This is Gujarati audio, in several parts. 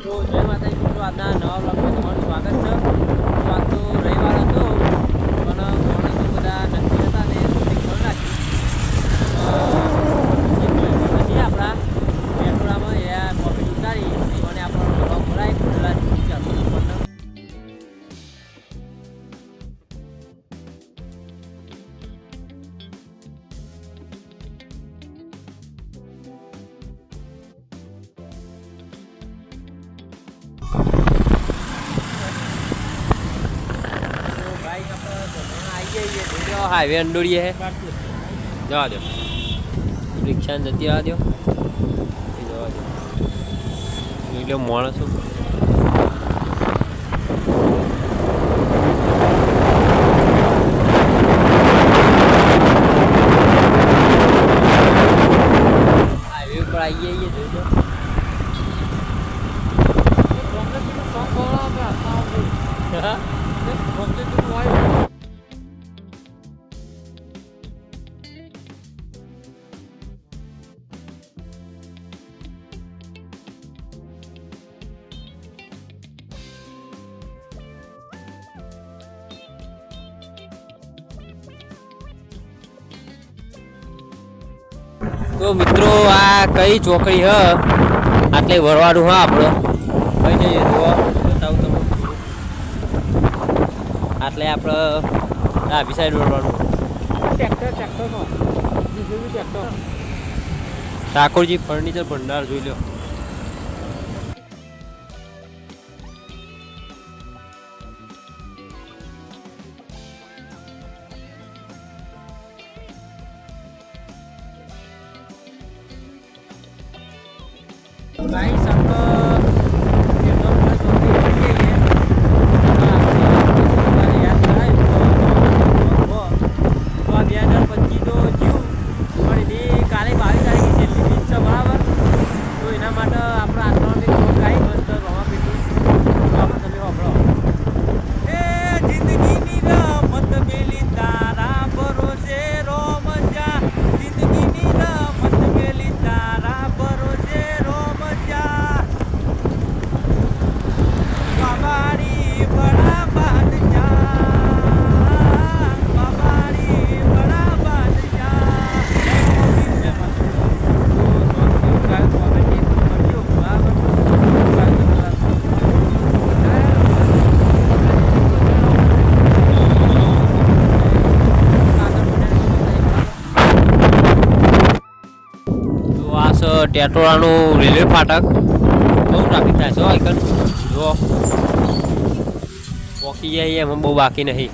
તો જય માતાજી મિત્રો, આજના નવા બ્લોગમાં તમારું સ્વાગત છે. તો આજ તો રવિવાર હતો પણ મોર્નિંગ તો બધા નથી હતા ને શૂટિંગ કરી નાખી. પછી આપણા પેટ્રોલામાં એ કોફી ઉતારી અને આપણો બ્લોગ ભરાય પેલા हाईवे अंडोरिए है जवा दो रिक्शा जती आ दो जवा दो એટલે માણસો हाईवे पर आइए ये जो जो तो मित्रों आ कई चौकड़ी है आटले वरवाडू हाँ आपणे कई जईए तो बताऊं तमने आटले आपणे डाबी साइड वरवाडू ट्रेक्टर नो बीजेपी ट्रेक्टर ठाकुरजी फर्निचर भंडार જોઈ લ્યો. गाइस आपका पेट्रोल का चौकी है ये याद कराय तो 2025 तो जीव પણ એની કાલે 22 તારીખે છેલ્લી બીજ છે બરાબર. તો એના માટે આપણે આત્માની ચોક ગાઈ મસ્ત રવા પીટી આપણે તમે વાપરો એ જિંદગીની રમત મેલી તારા ભરોસે રોમજા જિંદગીની રમત મેલી તારા ભરોસે ટેટોરાનું રેલવે ફાટક બહુ ટ્રાફિક થાય છે આઈકન જો પોકી જાય એમાં બહુ બાકી નહીં.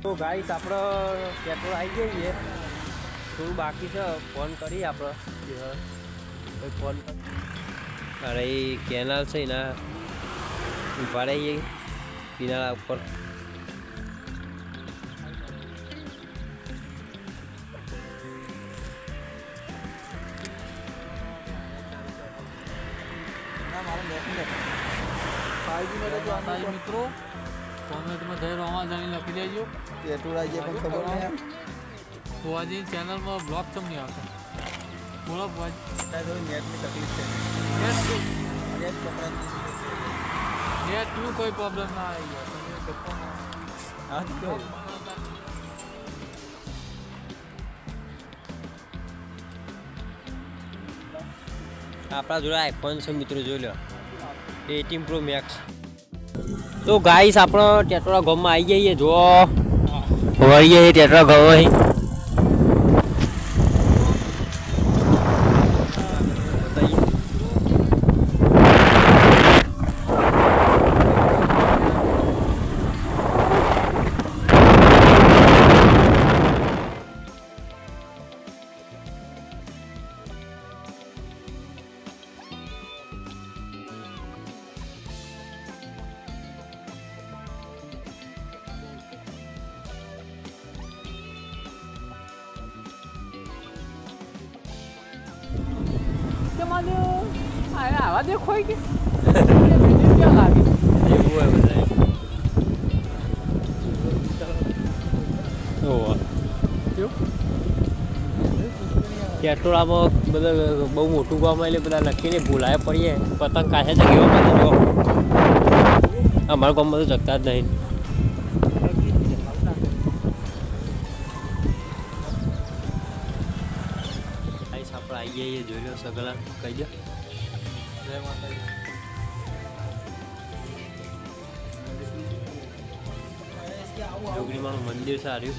તો ગાઈસ આપણે પેટ્રોલ આવી જઈએ થોડું બાકી છે ફોન કરી આપણે કોઈ ફોન અરે એ કેનાલ છે એના ઉભા રહીએ કિનારા ઉપર મિત્રો કોમેન્ટમાં જય રોમાજાની લખી દેજો. પેટોરાજી પણ ખબર નહીં. ફુવાજી ચેનલમાં બ્લોગ ચમ નહીં આવતા બોલો ફુવાજી નેટની તકલીફ છે. નેટનું કોઈ પ્રોબ્લેમ ના આવી ગયો. આપણા જોડે આઈફોન છે મિત્રો જોઈ લો 18 Pro Max. તો ગાઈસ આપણે ટેટોરા ગામમાં આવી જઈએ જો વળીએ ટેટોરા ગામ અહીં આવા દે ખોઈ કે ક્યાં લાગી એવું હોય બધા ઓહો પેટ્રોલામાં બધા બહુ મોટું ગામ એટલે બધા નક્કીને ભૂલાય પડીએ પતંગ કાંઠે જગ્યાઓ બધું જો અમારા ગામમાં તો જગતા જ નહીં આઈસ આપણે આવી જઈએ જોઈ લો સગલા કહી દો જય માતાજી જોગણીમાનું મંદિર સારું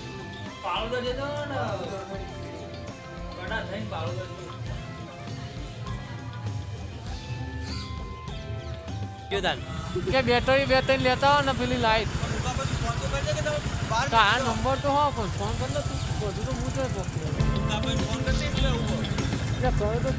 કે બેટરી લેતા હો ને પેલી લાઈટ આ નંબર તો હો પણ ફોન કર લે તું બધું તો હું તો